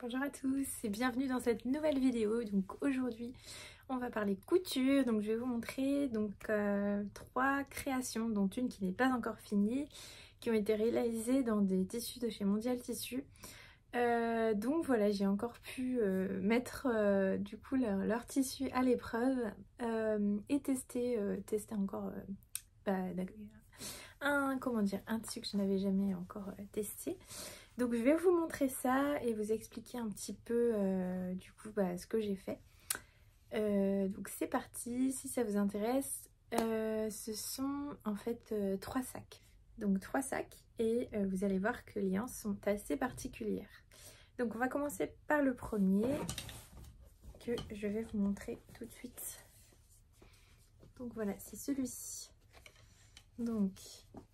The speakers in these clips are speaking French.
Bonjour à tous et bienvenue dans cette nouvelle vidéo. Donc aujourd'hui on va parler couture. Donc je vais vous montrer trois créations, dont une qui n'est pas encore finie, qui ont été réalisées dans des tissus de chez Mondial Tissu. Donc voilà, j'ai encore pu mettre du coup leur tissu à l'épreuve et tester encore un tissu que je n'avais jamais encore testé. Donc je vais vous montrer ça et vous expliquer un petit peu ce que j'ai fait. Donc c'est parti, si ça vous intéresse. Ce sont en fait trois sacs. Donc trois sacs et vous allez voir que les anses sont assez particulières. Donc on va commencer par le premier que je vais vous montrer tout de suite. Donc voilà, c'est celui-ci. Donc,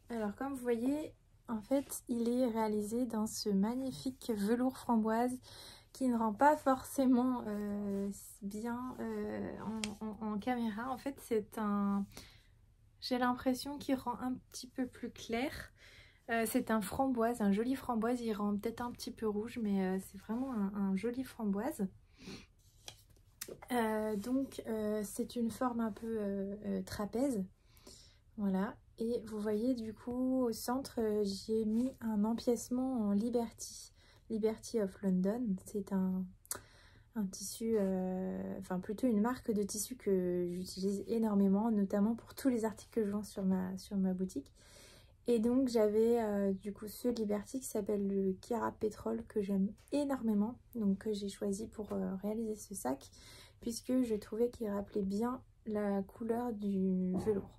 alors comme vous voyez, en fait, il est réalisé dans ce magnifique velours framboise qui ne rend pas forcément bien en caméra. En fait, j'ai l'impression qu'il rend un petit peu plus clair. C'est un framboise, un joli framboise. Il rend peut-être un petit peu rouge, mais c'est vraiment un joli framboise. C'est une forme un peu trapèze. Voilà. Et vous voyez du coup au centre j'ai mis un empiècement en Liberty of London. C'est un tissu, enfin plutôt une marque de tissu que j'utilise énormément, notamment pour tous les articles que je vends sur ma boutique. Et donc j'avais du coup ce Liberty qui s'appelle le Kira Pétrole, que j'aime énormément, donc que j'ai choisi pour réaliser ce sac, puisque je trouvais qu'il rappelait bien la couleur du velours.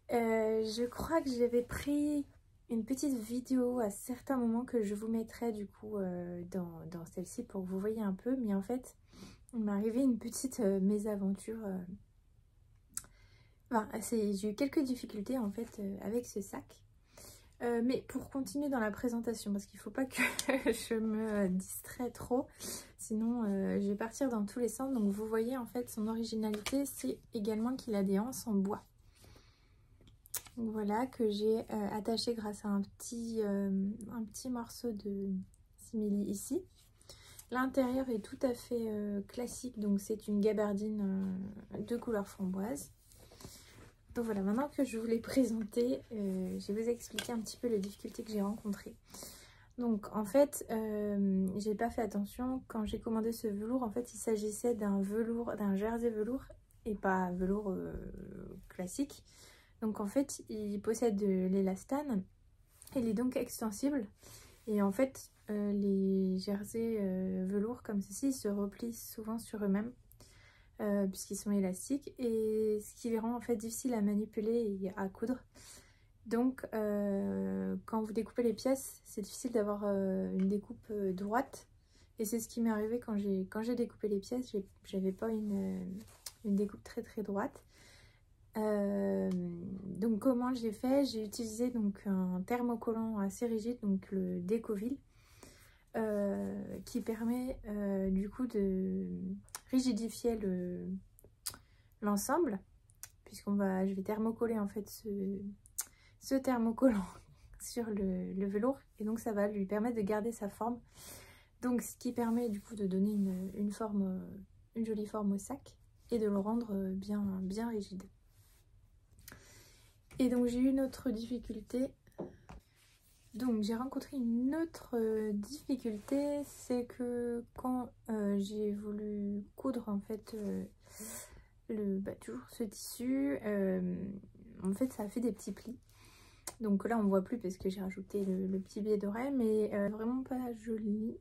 Je crois que j'avais pris une petite vidéo à certains moments que je vous mettrai du coup dans celle-ci pour que vous voyez un peu. Mais en fait, il m'est arrivé une petite mésaventure. J'ai eu quelques difficultés en fait avec ce sac. Mais pour continuer dans la présentation, parce qu'il ne faut pas que je me distrais trop, sinon je vais partir dans tous les sens. Donc vous voyez en fait son originalité, c'est également qu'il a des anses en bois. Donc voilà, que j'ai attaché grâce à un petit morceau de simili ici. L'intérieur est tout à fait classique, donc c'est une gabardine de couleur framboise. Donc voilà, maintenant que je vous l'ai présenté, je vais vous expliquer un petit peu les difficultés que j'ai rencontrées. Donc en fait, j'ai pas fait attention quand j'ai commandé ce velours. En fait, il s'agissait d'un jersey velours et pas velours classique. Donc en fait, il possède de l'élastane, il est donc extensible. Et en fait, les jerseys velours comme ceci se replient souvent sur eux-mêmes, puisqu'ils sont élastiques. Et ce qui les rend en fait difficile à manipuler et à coudre. Donc quand vous découpez les pièces, c'est difficile d'avoir une découpe droite. Et c'est ce qui m'est arrivé quand j'ai découpé les pièces, j'avais pas une découpe très droite. Donc comment j'ai fait? J'ai utilisé donc un thermocollant assez rigide, donc le Decovil, qui permet du coup de rigidifier l'ensemble, je vais thermocoller en fait ce thermocollant sur le velours, et donc ça va lui permettre de garder sa forme, donc ce qui permet du coup de donner une jolie forme au sac et de le rendre bien rigide. Et donc j'ai eu une autre difficulté. Donc j'ai rencontré une autre difficulté, c'est que quand j'ai voulu coudre en fait toujours ce tissu, en fait ça a fait des petits plis. Donc là on ne voit plus parce que j'ai rajouté le petit biais d'oreille, mais vraiment pas joli.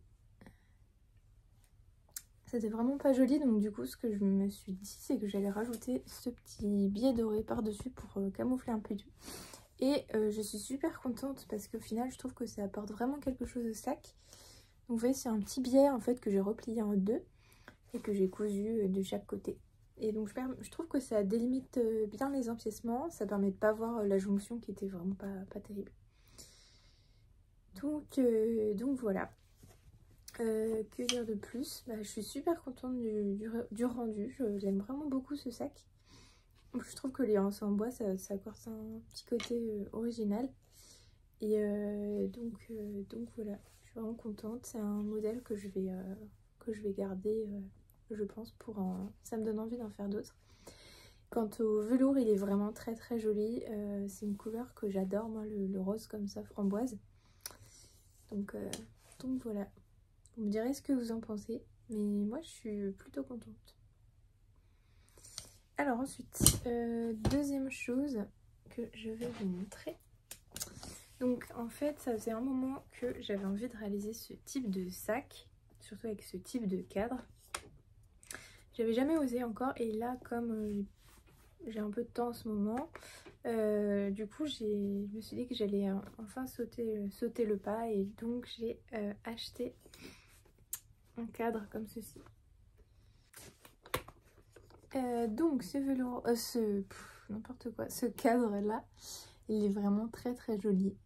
C'était vraiment pas joli, donc du coup ce que je me suis dit, c'est que j'allais rajouter ce petit biais doré par dessus pour camoufler un peu tout. Et je suis super contente parce qu'au final je trouve que ça apporte vraiment quelque chose au sac. Donc vous voyez, c'est un petit biais en fait que j'ai replié en deux et que j'ai cousu de chaque côté. Et donc je trouve que ça délimite bien les empiècements, ça permet de pas voir la jonction qui était vraiment pas terrible. Donc voilà. Que dire de plus? Je suis super contente du rendu, j'aime vraiment beaucoup ce sac. Je trouve que les anses en bois ça apporte un petit côté original. Et donc voilà, suis vraiment contente. C'est un modèle que je vais garder, je pense, ça me donne envie d'en faire d'autres. Quant au velours, il est vraiment très très joli. C'est une couleur que j'adore, moi, le rose comme ça, framboise. Donc voilà. Vous me direz ce que vous en pensez. Mais moi, je suis plutôt contente. Alors ensuite, deuxième chose que je vais vous montrer. Donc en fait, ça faisait un moment que j'avais envie de réaliser ce type de sac. Surtout avec ce type de cadre. J'avais jamais osé encore. Et là, comme j'ai un peu de temps en ce moment, du coup je me suis dit que j'allais enfin sauter le pas, et donc j'ai acheté un cadre comme ceci. Donc ce velours, n'importe quoi, ce cadre là, il est vraiment très très joli.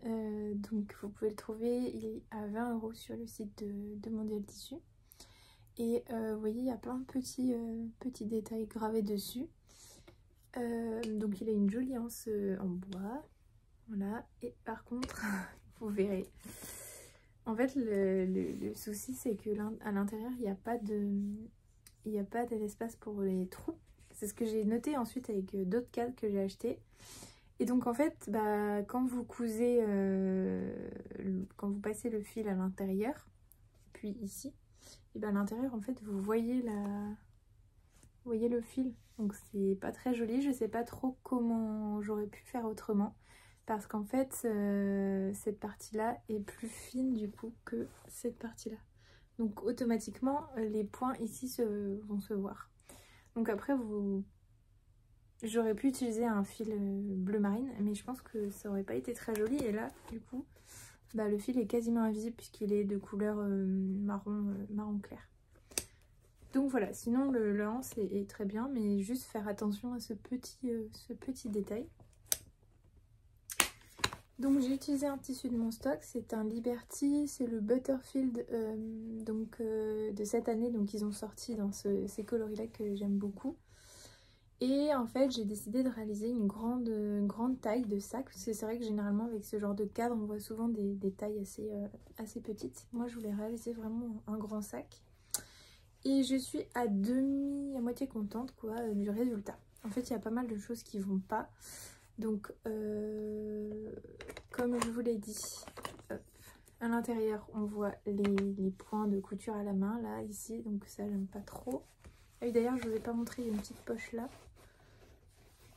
Donc vous pouvez le trouver, il est à 20 € sur le site de Mondial Tissu. Et vous voyez, il y a plein de petits détails gravés dessus. Donc il a une jolie anse en bois, voilà. Et par contre, vous verrez, en fait le souci c'est que à l'intérieur il n'y a pas d'espace pour les trous. C'est ce que j'ai noté ensuite avec d'autres cadres que j'ai achetés. Et donc en fait, bah, quand vous cousez, quand vous passez le fil à l'intérieur, puis ici, et ben à l'intérieur en fait vous voyez le fil. Donc c'est pas très joli, je sais pas trop comment j'aurais pu faire autrement, parce qu'en fait cette partie là est plus fine du coup que cette partie là, donc automatiquement les points ici vont se voir. Donc après j'aurais pu utiliser un fil bleu marine, mais je pense que ça aurait pas été très joli, et là du coup bah, le fil est quasiment invisible puisqu'il est de couleur marron clair. Donc voilà, sinon le anse est très bien, mais juste faire attention à ce petit détail. Donc j'ai utilisé un tissu de mon stock, c'est un Liberty, c'est le Butterfield de cette année, donc ils ont sorti dans ces coloris là que j'aime beaucoup. Et en fait j'ai décidé de réaliser une grande taille de sac, parce que c'est vrai que généralement avec ce genre de cadre on voit souvent des tailles assez petites. Moi je voulais réaliser vraiment un grand sac. Et je suis à moitié contente quoi, du résultat. En fait, il y a pas mal de choses qui vont pas. Donc, comme je vous l'ai dit, hop, à l'intérieur, on voit les points de couture à la main, là, ici. Donc ça, j'aime pas trop. Et d'ailleurs, je vous ai pas montré, il y a une petite poche là.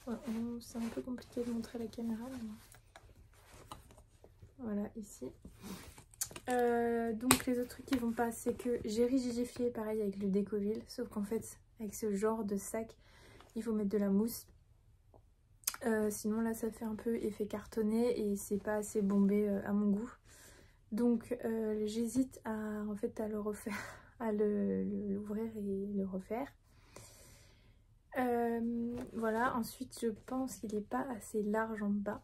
Ouais, c'est un peu compliqué de montrer la caméra. Mais... voilà, ici. Donc les autres trucs qui vont pas, c'est que j'ai rigidifié pareil avec le Décoville, sauf qu'en fait avec ce genre de sac il faut mettre de la mousse, sinon là ça fait un peu effet cartonné et c'est pas assez bombé à mon goût. Donc j'hésite à le refaire, à l'ouvrir et le refaire. Voilà, ensuite je pense qu'il n'est pas assez large en bas.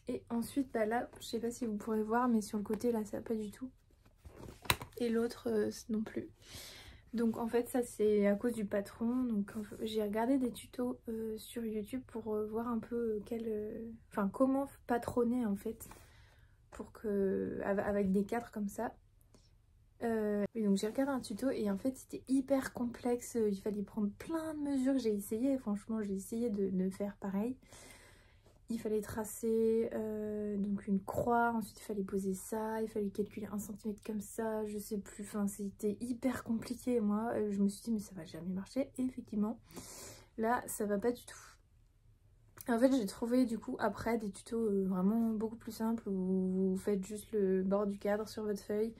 Et ensuite, bah là, je sais pas si vous pourrez voir, mais sur le côté, là, ça va pas du tout. Et l'autre, non plus. Donc en fait, ça c'est à cause du patron. Donc j'ai regardé des tutos sur YouTube pour voir un peu comment patronner en fait, pour que avec des cadres comme ça. Et donc j'ai regardé un tuto et en fait c'était hyper complexe. Il fallait prendre plein de mesures. J'ai essayé, franchement, j'ai essayé de faire pareil. Il fallait tracer donc une croix, ensuite il fallait poser ça, il fallait calculer 1 cm comme ça, je sais plus, enfin c'était hyper compliqué. Moi je me suis dit mais ça va jamais marcher, et effectivement là ça va pas du tout. En fait j'ai trouvé du coup après des tutos vraiment beaucoup plus simples, où vous faites juste le bord du cadre sur votre feuille,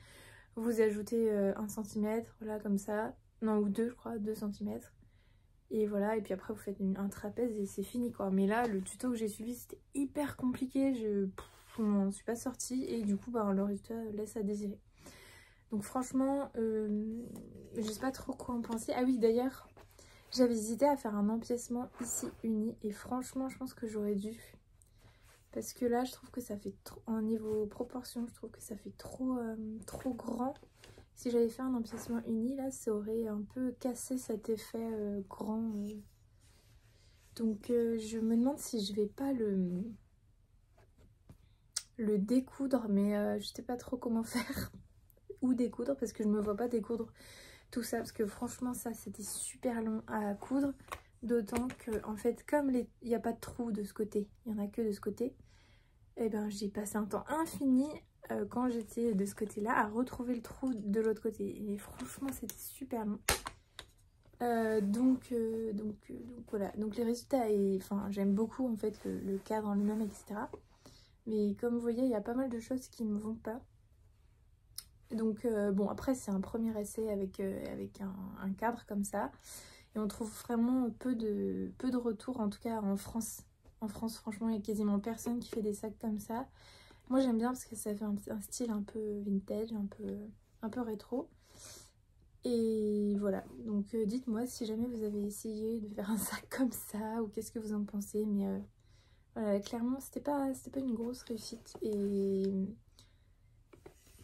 vous ajoutez 1 cm, voilà comme ça, non, ou 2 je crois, 2 cm. Et voilà, et puis après vous faites un trapèze et c'est fini quoi. Mais là, le tuto que j'ai suivi, c'était hyper compliqué. Je m'en suis pas sortie et du coup, bah, le résultat laisse à désirer. Donc franchement, je sais pas trop quoi en penser. Ah oui, d'ailleurs, j'avais hésité à faire un empiècement ici uni. Et franchement, je pense que j'aurais dû. Parce que là, je trouve que ça fait trop, en niveau proportion, je trouve que ça fait trop grand. Si j'avais fait un empiècement uni, là, ça aurait un peu cassé cet effet grand. Donc, je me demande si je vais pas le découdre, mais je sais pas trop comment faire. Ou découdre, parce que je me vois pas découdre tout ça, parce que franchement ça c'était super long à coudre. D'autant que en fait comme il n'y a pas de trou de ce côté, il y en a que de ce côté, et ben j'ai passé un temps infini quand j'étais de ce côté là à retrouver le trou de l'autre côté, et franchement c'était super long. Donc voilà, donc les résultats, et enfin j'aime beaucoup en fait le cadre en lui-même, etc. Mais comme vous voyez il y a pas mal de choses qui me vont pas. Donc bon, après c'est un premier essai avec un cadre comme ça, et on trouve vraiment peu de retours, en tout cas en France. En France franchement il y a quasiment personne qui fait des sacs comme ça. Moi j'aime bien parce que ça fait un style un peu vintage, un peu rétro. Et voilà, donc dites-moi si jamais vous avez essayé de faire un sac comme ça, ou qu'est-ce que vous en pensez. Mais voilà, clairement c'était pas une grosse réussite, et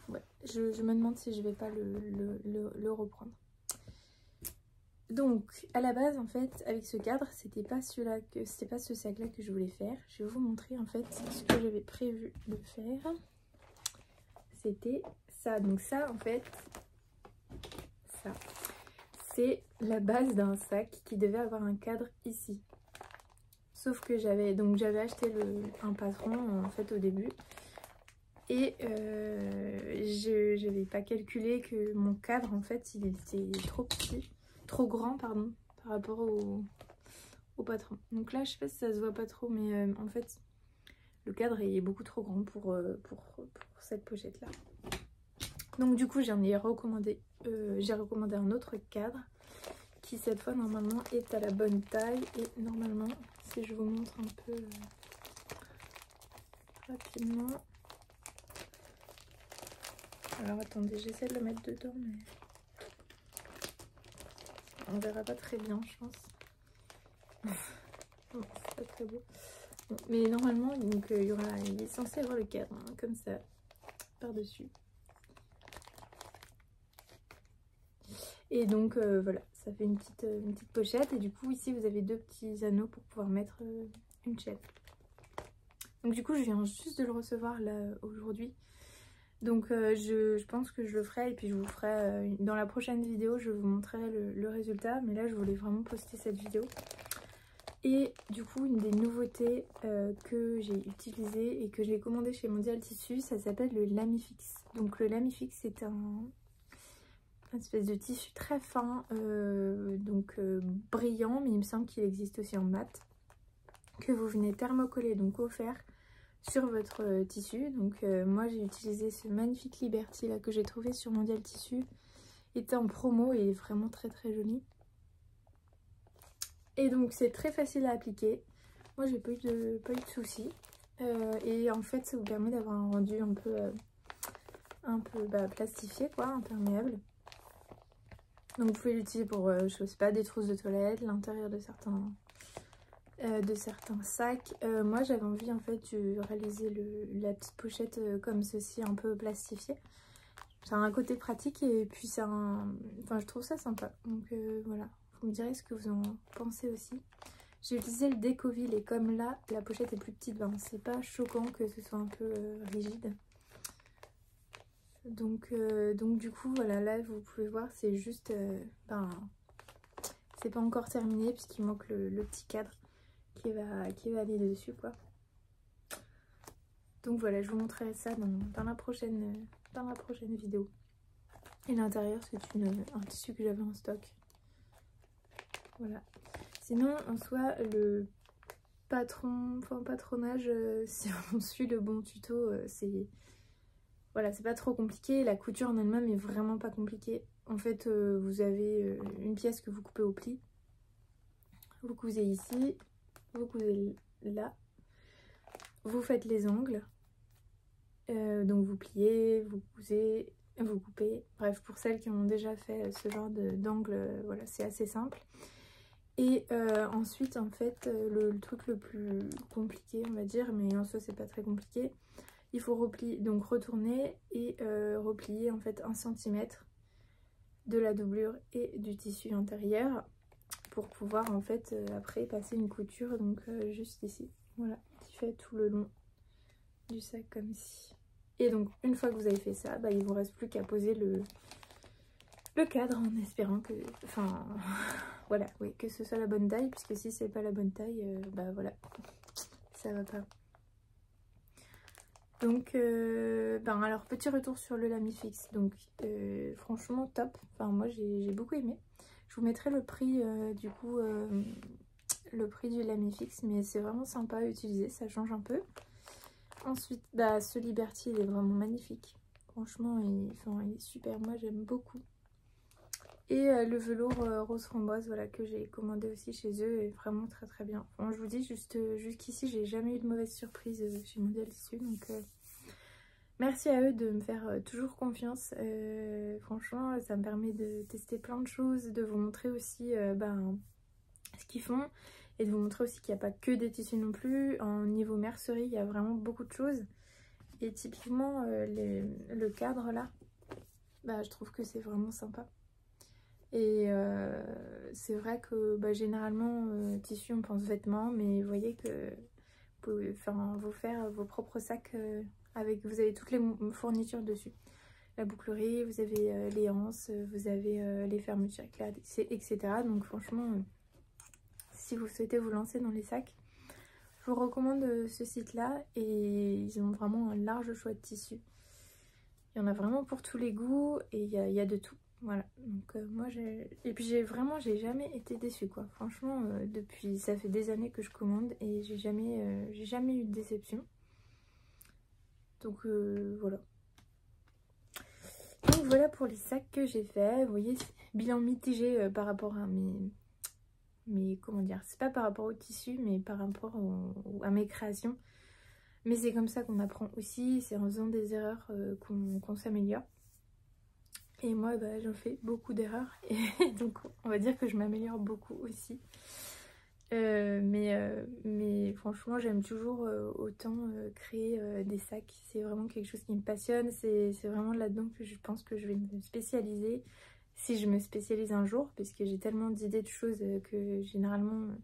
ouais, je me demande si je vais pas le reprendre. Donc à la base en fait avec ce cadre c'était pas ce sac là que je voulais faire. Je vais vous montrer en fait ce que j'avais prévu de faire. C'était ça. Donc ça en fait, ça c'est la base d'un sac qui devait avoir un cadre ici. Sauf que j'avais acheté un patron en fait au début. Et je n'avais pas calculé que mon cadre en fait il était trop grand pardon, par rapport au patron. Donc là je sais pas si ça se voit pas trop, mais en fait le cadre est beaucoup trop grand pour cette pochette là. Donc du coup j'ai recommandé un autre cadre qui cette fois normalement est à la bonne taille. Et normalement, si je vous montre un peu rapidement, alors attendez, j'essaie de le mettre dedans mais on verra pas très bien je pense. Bon, c'est pas très beau. Bon, mais normalement donc il est censé avoir le cadre hein, comme ça par dessus. Et donc voilà, ça fait une petite pochette. Et du coup ici vous avez deux petits anneaux pour pouvoir mettre une chaîne. Donc du coup je viens juste de le recevoir là aujourd'hui. Donc je pense que je le ferai, et puis je vous ferai dans la prochaine vidéo, je vous montrerai le résultat. Mais là je voulais vraiment poster cette vidéo. Et du coup une des nouveautés que j'ai utilisées et que j'ai commandé chez Mondial Tissu, ça s'appelle le Lamifix. Donc le Lamifix c'est une espèce de tissu très fin, brillant, mais il me semble qu'il existe aussi en mat, que vous venez thermocoller donc au fer sur votre tissu. Donc moi j'ai utilisé ce magnifique Liberty là que j'ai trouvé sur Mondial Tissu, il était en promo et vraiment très joli. Et donc c'est très facile à appliquer, moi j'ai pas eu de soucis, et en fait ça vous permet d'avoir un rendu un peu plastifié quoi, imperméable. Donc vous pouvez l'utiliser pour, je sais pas, des trousses de toilette, l'intérieur de certains sacs. Moi j'avais envie en fait de réaliser la petite pochette comme ceci, un peu plastifiée. Ça a un côté pratique, et puis enfin je trouve ça sympa. Donc voilà, vous me direz ce que vous en pensez aussi. J'ai utilisé le Décoville, et comme là la pochette est plus petite, ben c'est pas choquant que ce soit un peu rigide. Donc du coup voilà, là vous pouvez voir c'est juste c'est pas encore terminé puisqu'il manque le petit cadre qui va aller dessus quoi. Donc voilà, je vous montrerai ça dans la prochaine vidéo. Et l'intérieur c'est un tissu que j'avais en stock. Voilà. Sinon en soi le patronage, si on suit le bon tuto, voilà, c'est pas trop compliqué. La couture en elle-même est vraiment pas compliquée. En fait, vous avez une pièce que vous coupez au pli. Vous cousez ici, vous cousez là. Vous faites les angles. Donc vous pliez, vous cousez, vous coupez. Bref, pour celles qui ont déjà fait ce genre d'angle, voilà, c'est assez simple. Et ensuite, en fait, le truc le plus compliqué, on va dire, mais en soi c'est pas très compliqué. Il faut replier, donc retourner et replier en fait 1 cm de la doublure et du tissu intérieur pour pouvoir en fait après passer une couture, donc juste ici, voilà, qui fait tout le long du sac comme ci. Et donc une fois que vous avez fait ça, bah, il vous reste plus qu'à poser le cadre en espérant que, enfin voilà, oui, que ce soit la bonne taille, puisque si c'est pas la bonne taille, bah voilà, ça va pas. Donc ben alors petit retour sur le Lamifix, donc franchement top, enfin moi j'ai beaucoup aimé. Je vous mettrai le prix du coup le prix du Lamifix, mais c'est vraiment sympa à utiliser, ça change un peu. Ensuite bah ce Liberty il est vraiment magnifique, franchement il est super, moi j'aime beaucoup. Et le velours rose framboise, voilà, que j'ai commandé aussi chez eux, est vraiment très très bien. Enfin, je vous dis, jusqu'ici, j'ai jamais eu de mauvaise surprise chez Mondial Tissu. Donc, merci à eux de me faire toujours confiance. Franchement, ça me permet de tester plein de choses, de vous montrer aussi ben, ce qu'ils font. Et de vous montrer aussi qu'il n'y a pas que des tissus non plus. En niveau mercerie, il y a vraiment beaucoup de choses. Et typiquement, le cadre là, bah, je trouve que c'est vraiment sympa. Et c'est vrai que bah, généralement, tissu, on pense vêtements, mais vous voyez que vous pouvez vous faire vos propres sacs avec, vous avez toutes les fournitures dessus. La bouclerie, vous avez les anses, vous avez les fermetures éclairs, etc. Donc franchement, si vous souhaitez vous lancer dans les sacs, je vous recommande ce site-là et ils ont vraiment un large choix de tissus. Il y en a vraiment pour tous les goûts et il y a de tout. Voilà, donc moi j'ai... Et puis j'ai jamais été déçue quoi. Franchement, depuis, ça fait des années que je commande et j'ai jamais eu de déception. Donc voilà. Donc voilà pour les sacs que j'ai fait. Vous voyez, bilan mitigé par rapport à mes comment dire, c'est pas par rapport au tissu, mais par rapport à mes créations. Mais c'est comme ça qu'on apprend aussi, c'est en faisant des erreurs qu'on s'améliore. Et moi, bah, j'en fais beaucoup d'erreurs. Et donc, on va dire que je m'améliore beaucoup aussi. Mais franchement, j'aime toujours autant créer des sacs. C'est vraiment quelque chose qui me passionne. C'est vraiment là-dedans que je pense que je vais me spécialiser. Si je me spécialise un jour, parce que j'ai tellement d'idées de choses que généralement...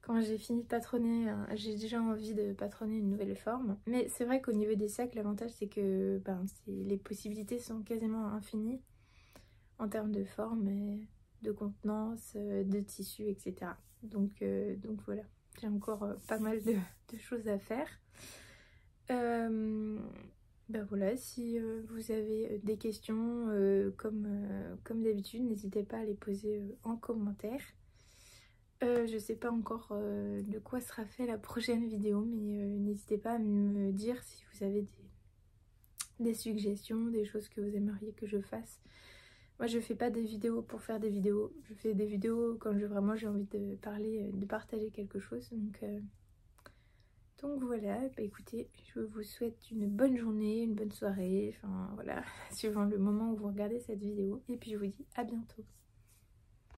Quand j'ai fini de patronner, j'ai déjà envie de patronner une nouvelle forme. Mais c'est vrai qu'au niveau des sacs, l'avantage c'est que ben, les possibilités sont quasiment infinies en termes de forme, de contenance, de tissu, etc. Donc voilà, j'ai encore pas mal de choses à faire. Ben voilà, si vous avez des questions comme d'habitude, n'hésitez pas à les poser en commentaire. Je sais pas encore de quoi sera fait la prochaine vidéo, mais n'hésitez pas à me dire si vous avez des suggestions, des choses que vous aimeriez que je fasse. Moi je fais pas des vidéos pour faire des vidéos, je fais des vidéos quand vraiment j'ai envie de parler, de partager quelque chose. Donc voilà, bah écoutez, je vous souhaite une bonne journée, une bonne soirée, enfin voilà, suivant le moment où vous regardez cette vidéo. Et puis je vous dis à bientôt.